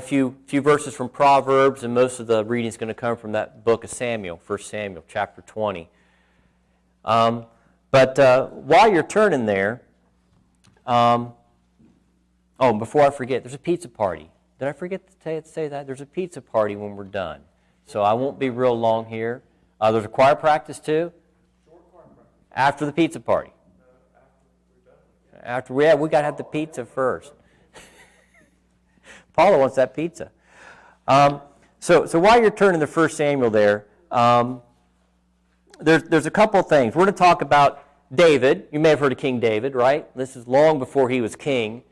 few verses from Proverbs, and most of the reading is going to come from that book of Samuel, 1 Samuel, chapter 20. But while you're turning there, before I forget, there's a pizza party. Did I forget to say that? There's a pizza party when we're done. So I won't be real long here. There's a choir practice too? Short choir practice. After the pizza party? After we got to have the pizza first. Paula wants that pizza. So while you're turning to 1 Samuel there, there's a couple things. We're going to talk about David. You may have heard of King David, right? This is long before he was king.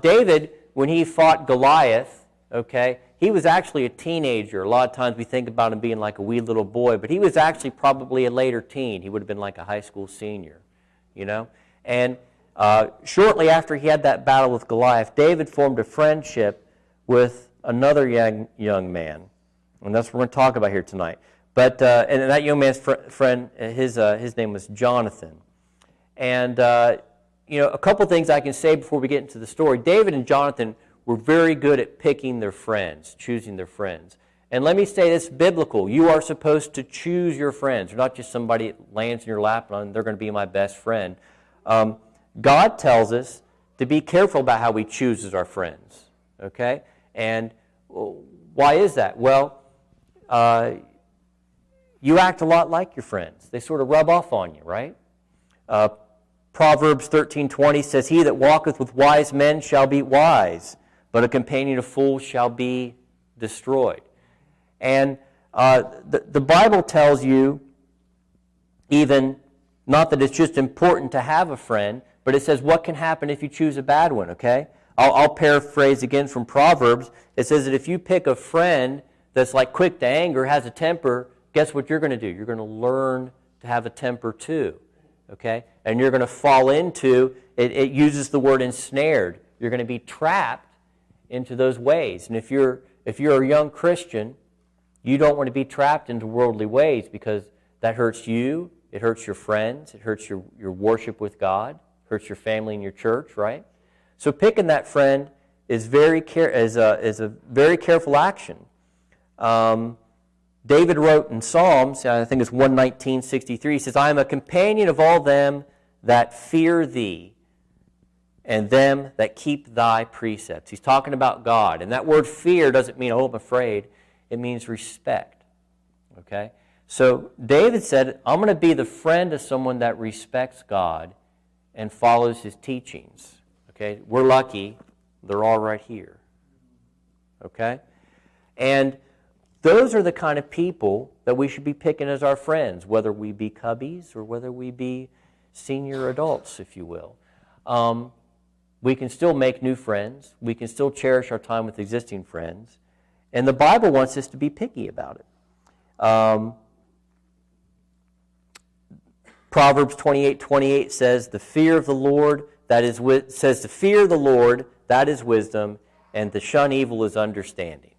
David, when he fought Goliath, okay, he was actually a teenager. A lot of times we think about him being like a wee little boy, but he was actually probably a later teen. He would have been like a high school senior, you know. And shortly after he had that battle with Goliath, David formed a friendship with another young man, and that's what we're going to talk about here tonight. But and that young man's friend, his name was Jonathan. And a couple things I can say before we get into the story. David and Jonathan were very good at picking their friends, choosing their friends. And let me say this, biblical. You are supposed to choose your friends. They're not just somebody that lands in your lap and they're going to be my best friend. God tells us to be careful about how we choose our friends. Okay? And why is that? Well, you act a lot like your friends. They sort of rub off on you, right? Proverbs 13:20 says, "He that walketh with wise men shall be wise, but a companion of fools shall be destroyed." And the Bible tells you even, not that it's just important to have a friend, but it says what can happen if you choose a bad one, okay? I'll paraphrase again from Proverbs. It says that if you pick a friend that's like quick to anger, has a temper, guess what you're going to do? You're going to learn to have a temper too, okay? And you're going to fall into, it uses the word ensnared. You're going to be trapped into those ways. And if you're a young Christian, you don't want to be trapped into worldly ways because that hurts you, it hurts your friends, it hurts your worship with God, hurts your family and your church, right? So picking that friend is a very careful action. David wrote in Psalms, I think it's 119:63, he says, "I am a companion of all them that fear thee, and them that keep thy precepts." He's talking about God. And that word fear doesn't mean, oh, I'm afraid. It means respect. Okay? So David said, I'm going to be the friend of someone that respects God and follows his teachings. Okay? We're lucky. They're all right here. Okay? And those are the kind of people that we should be picking as our friends, whether we be cubbies or whether we be senior adults, if you will. We can still make new friends. We can still cherish our time with existing friends. And the Bible wants us to be picky about it. Proverbs 28:28 says, "The fear of the Lord, the fear of the Lord, that is wisdom, and to shun evil is understanding."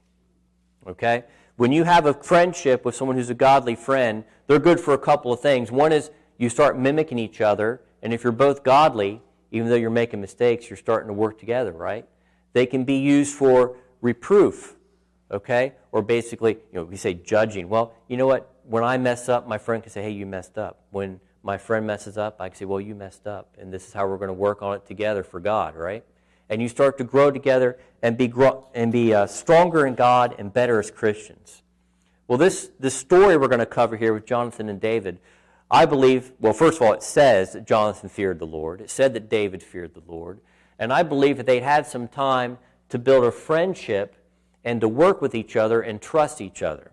Okay? When you have a friendship with someone who's a godly friend, they're good for a couple of things. One is you start mimicking each other, and if you're both godly, even though you're making mistakes, you're starting to work together, right? They can be used for reproof, okay? Or basically, we say judging. Well, you know what? When I mess up, my friend can say, hey, you messed up. When my friend messes up, I can say, well, you messed up, and this is how we're going to work on it together for God, right? And you start to grow together and be stronger in God and better as Christians. Well, this story we're going to cover here with Jonathan and David, I believe, well, first of all, it says that Jonathan feared the Lord. It said that David feared the Lord. And I believe that they had some time to build a friendship and to work with each other and trust each other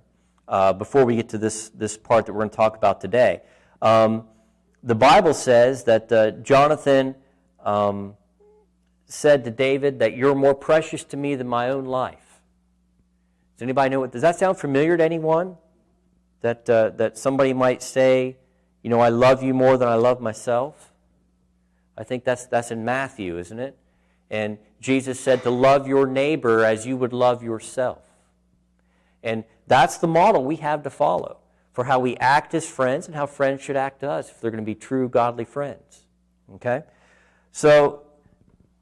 before we get to this part that we're going to talk about today. The Bible says that Jonathan said to David that you're more precious to me than my own life. Does anybody know does that sound familiar to anyone? That somebody might say, I love you more than I love myself? I think that's in Matthew, isn't it? And Jesus said to love your neighbor as you would love yourself. And that's the model we have to follow for how we act as friends and how friends should act to us if they're going to be true, godly friends. Okay? So,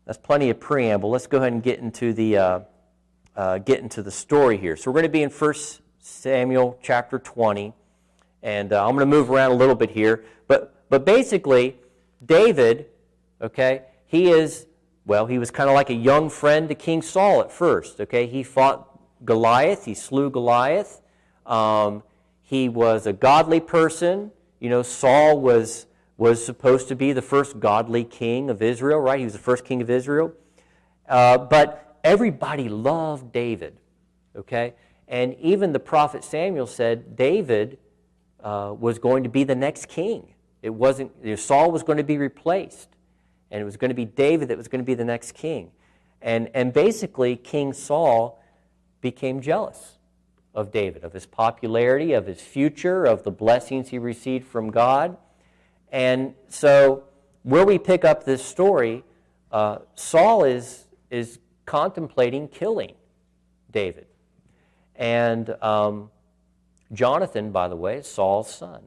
that's plenty of preamble. Let's go ahead and get into the get into the story here. So we're going to be in 1 Samuel chapter 20, and I'm going to move around a little bit here. But basically, David, okay, he was kind of like a young friend to King Saul at first. Okay, he fought Goliath, he slew Goliath. He was a godly person. You know, Saul was supposed to be the first godly king of Israel, right? He was the first king of Israel. But everybody loved David, okay? And even the prophet Samuel said David was going to be the next king. It wasn't, Saul was going to be replaced, and it was going to be David that was going to be the next king. And basically, King Saul became jealous of David, of his popularity, of his future, of the blessings he received from God. And so where we pick up this story, Saul is contemplating killing David. And Jonathan, by the way, is Saul's son.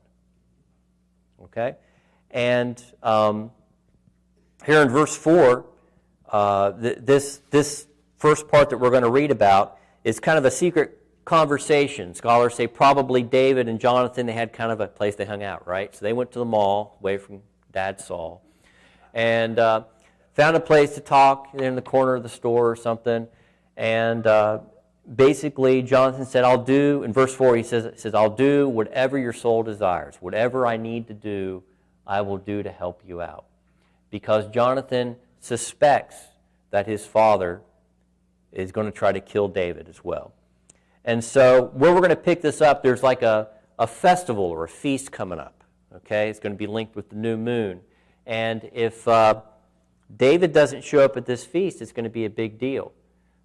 Okay? And here in verse 4, this first part that we're going to read about is kind of a secret conversation. Scholars say probably David and Jonathan, they had kind of a place they hung out, right? So they went to the mall, away from Dad Saul, and found a place to talk in the corner of the store or something. And basically, Jonathan said, I'll do, in verse 4, he says, I'll do whatever your soul desires. Whatever I need to do, I will do to help you out. Because Jonathan suspects that his father is going to try to kill David as well. And so where we're going to pick this up, there's like a festival or a feast coming up. Okay, it's going to be linked with the new moon. And if David doesn't show up at this feast, it's going to be a big deal.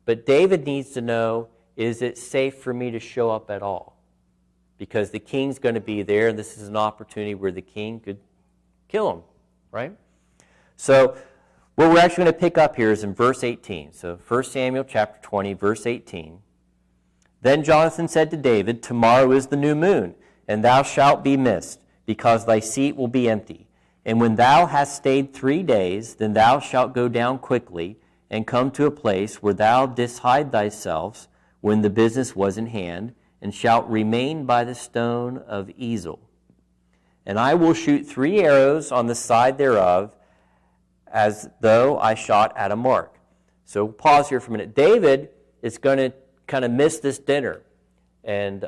But David needs to know, is it safe for me to show up at all? Because the king's going to be there, and this is an opportunity where the king could kill him, right? So what we're actually going to pick up here is in verse 18. So 1 Samuel chapter 20, verse 18. Then Jonathan said to David, tomorrow is the new moon, and thou shalt be missed, because thy seat will be empty. And when thou hast stayed 3 days, then thou shalt go down quickly, and come to a place where thou didst hide thyself when the business was in hand, and shalt remain by the stone of Ezel. And I will shoot 3 arrows on the side thereof, as though I shot at a mark. So pause here for a minute. David is going to kind of miss this dinner, and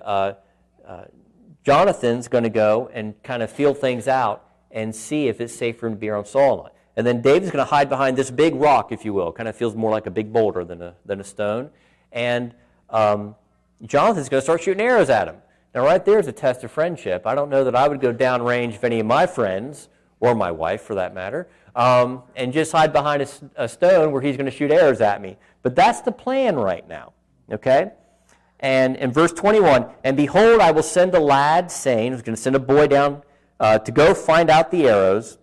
Jonathan's going to go and kind of feel things out and see if it's safe for him to be around Saul or not. And then David's going to hide behind this big rock, if you will. Kind of feels more like a big boulder than a stone. And Jonathan's going to start shooting arrows at him. Now, right there is a test of friendship. I don't know that I would go downrange of any of my friends, or my wife for that matter, and just hide behind a stone where he's going to shoot arrows at me. But that's the plan right now. Okay? And in verse 21, and behold, I will send a lad, saying, he's going to send a boy down to go find out the arrows.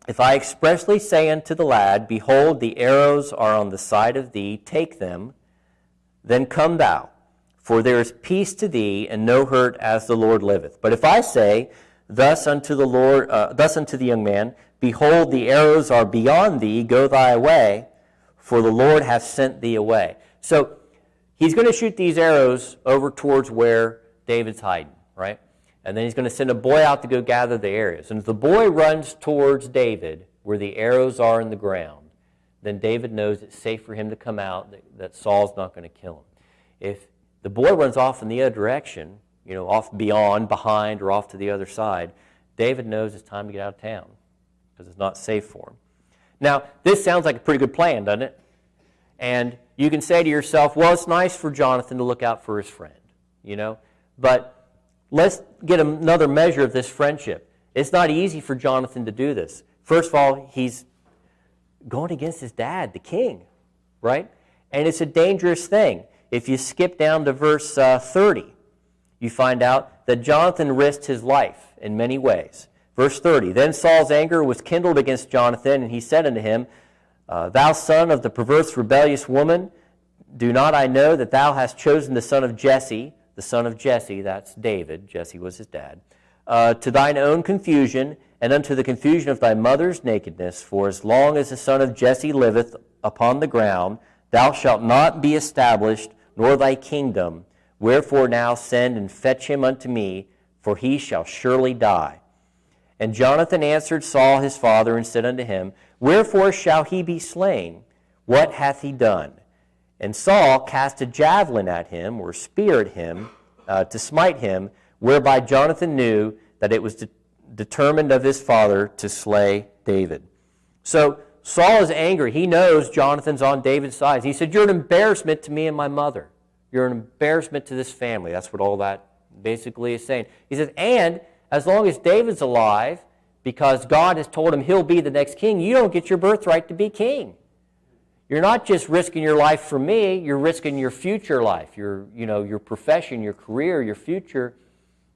If I expressly say unto the lad, behold, the arrows are on the side of thee, take them, then come thou, for there is peace to thee, and no hurt, as the Lord liveth. But if I say, thus unto the young man, behold, the arrows are beyond thee, go thy way, for the Lord hath sent thee away. So he's going to shoot these arrows over towards where David's hiding, right? And then he's going to send a boy out to go gather the arrows. And if the boy runs towards David, where the arrows are in the ground, then David knows it's safe for him to come out, that Saul's not going to kill him. If the boy runs off in the other direction, you know, off beyond, behind, or off to the other side, David knows it's time to get out of town because it's not safe for him. Now, this sounds like a pretty good plan, doesn't it? And you can say to yourself, well, it's nice for Jonathan to look out for his friend, you know, but let's get another measure of this friendship. It's not easy for Jonathan to do this. First of all, he's going against his dad, the king, right? And it's a dangerous thing. If you skip down to verse 30, you find out that Jonathan risked his life in many ways. Verse 30, then Saul's anger was kindled against Jonathan, and he said unto him, thou son of the perverse rebellious woman, do not I know that thou hast chosen the son of Jesse, that's David, Jesse was his dad, to thine own confusion, and unto the confusion of thy mother's nakedness, for as long as the son of Jesse liveth upon the ground, thou shalt not be established nor thy kingdom. Wherefore now send and fetch him unto me, for he shall surely die. And Jonathan answered Saul his father, and said unto him, Wherefore shall he be slain? What hath he done? And Saul cast a javelin at him, or spear at him, to smite him, whereby Jonathan knew that it was determined of his father to slay David. So Saul is angry. He knows Jonathan's on David's side. He said, You're an embarrassment to me and my mother. You're an embarrassment to this family. That's what all that basically is saying. He says, and as long as David's alive, because God has told him he'll be the next king, you don't get your birthright to be king. You're not just risking your life for me, you're risking your future life, your profession, your career, your future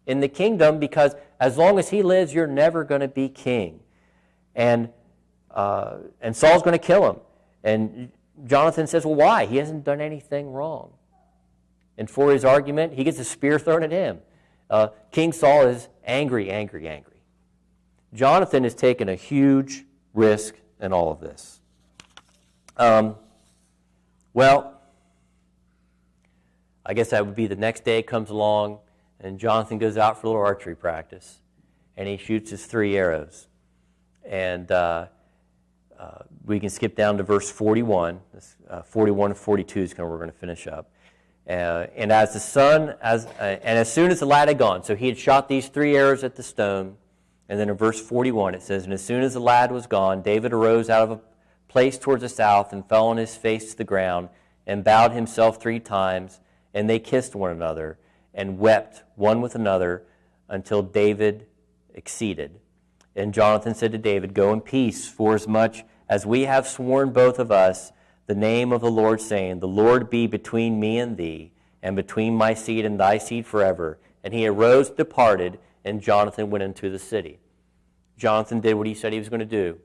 in the kingdom, because as long as he lives, you're never going to be king. And Saul's going to kill him. And Jonathan says, well, why? He hasn't done anything wrong. And for his argument, he gets a spear thrown at him. King Saul is angry, angry, angry. Jonathan has taken a huge risk in all of this. Well, I guess that would be the next day comes along, and Jonathan goes out for a little archery practice, and he shoots his 3 arrows. And we can skip down to verse 41. 41 and 42 is where we're going to finish up. And as soon as the lad had gone, so he had shot these 3 arrows at the stone, and then in verse 41 it says, And as soon as the lad was gone, David arose out of a place towards the south, and fell on his face to the ground, and bowed himself 3 times, and they kissed one another, and wept one with another, until David exceeded. And Jonathan said to David, Go in peace, forasmuch as we have sworn both of us the name of the Lord, saying, The Lord be between me and thee, and between my seed and thy seed forever. And he arose, departed, and Jonathan went into the city. Jonathan did what he said he was going to do.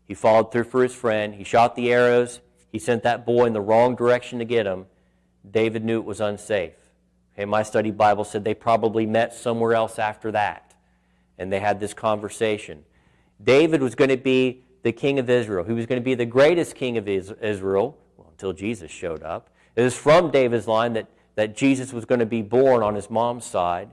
He followed through for his friend. He shot the arrows. He sent that boy in the wrong direction to get him. David knew it was unsafe. Okay, my study Bible said they probably met somewhere else after that, and they had this conversation. David was going to be the king of Israel. He was going to be the greatest king of Israel, until Jesus showed up. It was from David's line that Jesus was going to be born on his mom's side.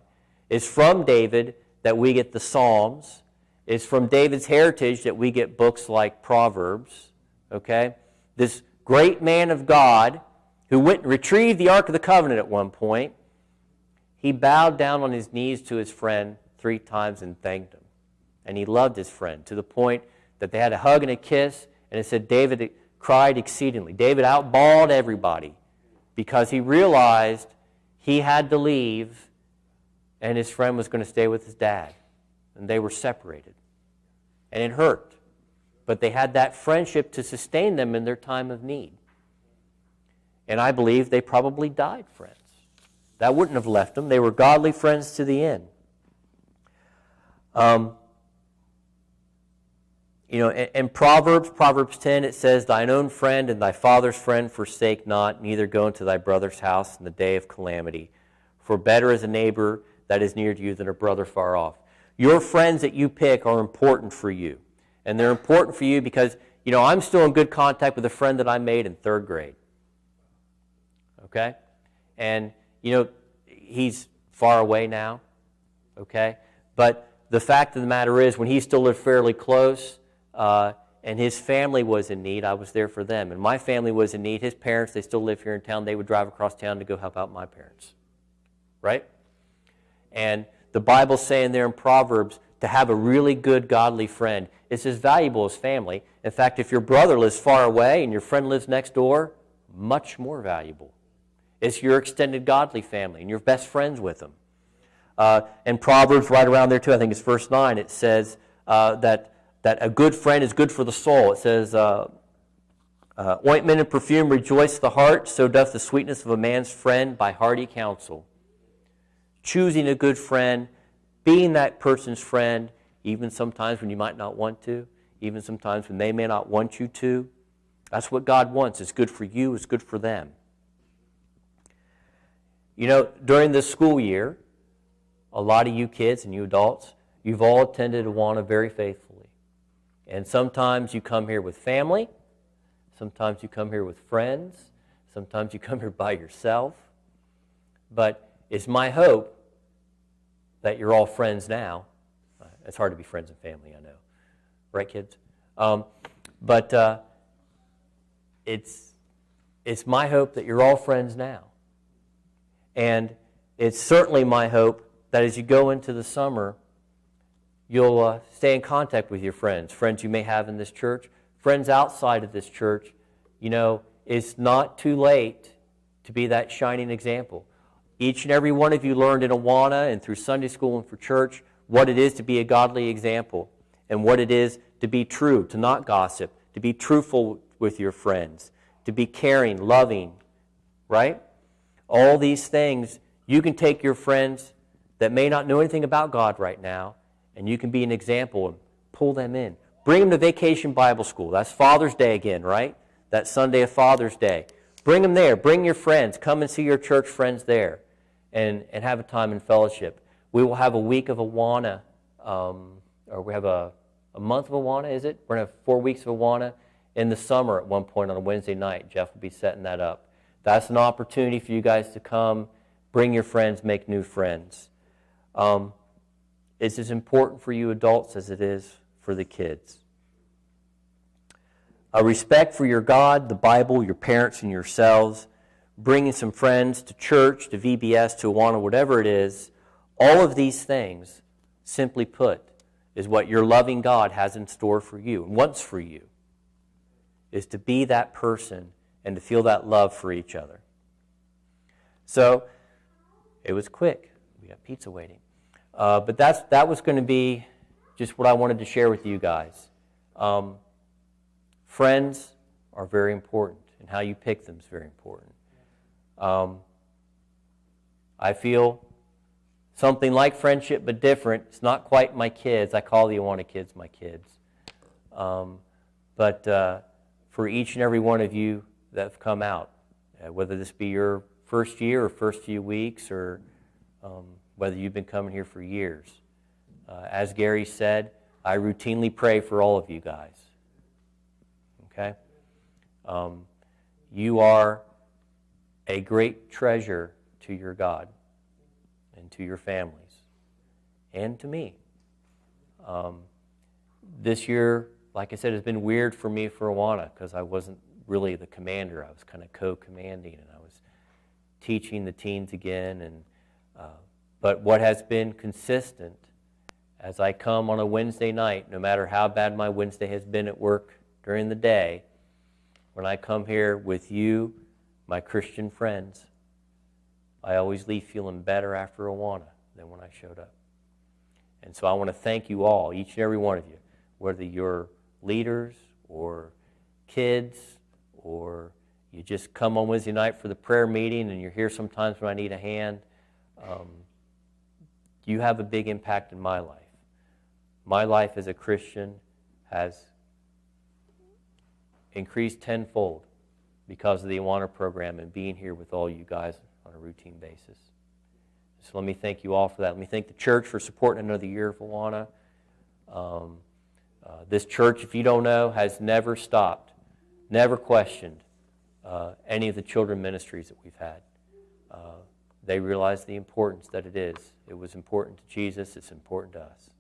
It's from David that we get the Psalms. It's from David's heritage that we get books like Proverbs. Okay? This great man of God who went and retrieved the Ark of the Covenant at one point, he bowed down on his knees to his friend 3 times and thanked him. And he loved his friend to the point that they had a hug and a kiss, and it said David cried exceedingly. David outbawled everybody because he realized he had to leave and his friend was going to stay with his dad. And they were separated. And it hurt. But they had that friendship to sustain them in their time of need. And I believe they probably died friends. That wouldn't have left them. They were godly friends to the end. In Proverbs 10, it says, Thine own friend and thy father's friend forsake not, neither go into thy brother's house in the day of calamity. For better is a neighbor that is near to you than a brother far off. Your friends that you pick are important for you. And they're important for you because, I'm still in good contact with a friend that I made in 3rd grade. Okay? And, he's far away now. Okay? But the fact of the matter is, when he still lived fairly close, and his family was in need, I was there for them. And my family was in need. His parents, they still live here in town. They would drive across town to go help out my parents. Right? And the Bible's saying there in Proverbs, to have a really good, godly friend is as valuable as family. In fact, if your brother lives far away and your friend lives next door, much more valuable. It's your extended godly family, and you're best friends with them. And Proverbs, right around there too, I think it's verse 9, it says that a good friend is good for the soul. It says, ointment and perfume rejoice the heart, so doth the sweetness of a man's friend by hearty counsel. Choosing a good friend, being that person's friend, even sometimes when you might not want to, even sometimes when they may not want you to. That's what God wants. It's good for you. It's good for them. During this school year, a lot of you kids and you adults, you've all attended Awana very faithfully. And sometimes you come here with family. Sometimes you come here with friends. Sometimes you come here by yourself. But it's my hope that you're all friends now. It's hard to be friends and family, I know. Right, kids? But it's my hope that you're all friends now. And it's certainly my hope that as you go into the summer, you'll stay in contact with your friends you may have in this church, friends outside of this church. You know, it's not too late to be that shining example. Each and every one of you learned in Awana and through Sunday school and for church what it is to be a godly example and what it is to be true, to not gossip, to be truthful with your friends, to be caring, loving, right? All these things, you can take your friends that may not know anything about God right now, and you can be an example and pull them in. Bring them to Vacation Bible School. That's Father's Day again, right? That Sunday of Father's Day. Bring them there. Bring your friends. Come and see your church friends there and have a time in fellowship. We will have a week of Awana, or we have a month of Awana, is it? We're going to have 4 weeks of Awana in the summer at one point on a Wednesday night. Jeff will be setting that up. That's an opportunity for you guys to come, bring your friends, make new friends. It's as important for you adults as it is for the kids. A respect for your God, the Bible, your parents, and yourselves, bringing some friends to church, to VBS, to Awana, whatever it is, all of these things, simply put, is what your loving God has in store for you and wants for you, is to be that person and to feel that love for each other. So, it was quick. We got pizza waiting. But that was going to be just what I wanted to share with you guys. Friends are very important, and how you pick them is very important. I feel something like friendship, but different. It's not quite my kids. I call the Awana kids my kids. But for each and every one of you that have come out, whether this be your first year or first few weeks, or whether you've been coming here for years. As Gary said, I routinely pray for all of you guys. Okay? You are a great treasure to your God and to your families and to me. This year, like I said, has been weird for me for Awana because I wasn't really the commander. I was kind of co-commanding, and I was teaching the teens again. And but what has been consistent as I come on a Wednesday night, no matter how bad my Wednesday has been at work during the day, when I come here with you, my Christian friends, I always leave feeling better after Awana than when I showed up. And so I want to thank you all, each and every one of you, whether you're leaders or kids or you just come on Wednesday night for the prayer meeting and you're here sometimes when I need a hand. You have a big impact in my life. My life as a Christian has increased tenfold because of the Awana program and being here with all you guys on a routine basis. So let me thank you all for that. Let me thank the church for supporting another year of Awana. This church, if you don't know, has never stopped, never questioned any of the children ministries that we've had. They realize the importance that it is. It was important to Jesus. It's important to us.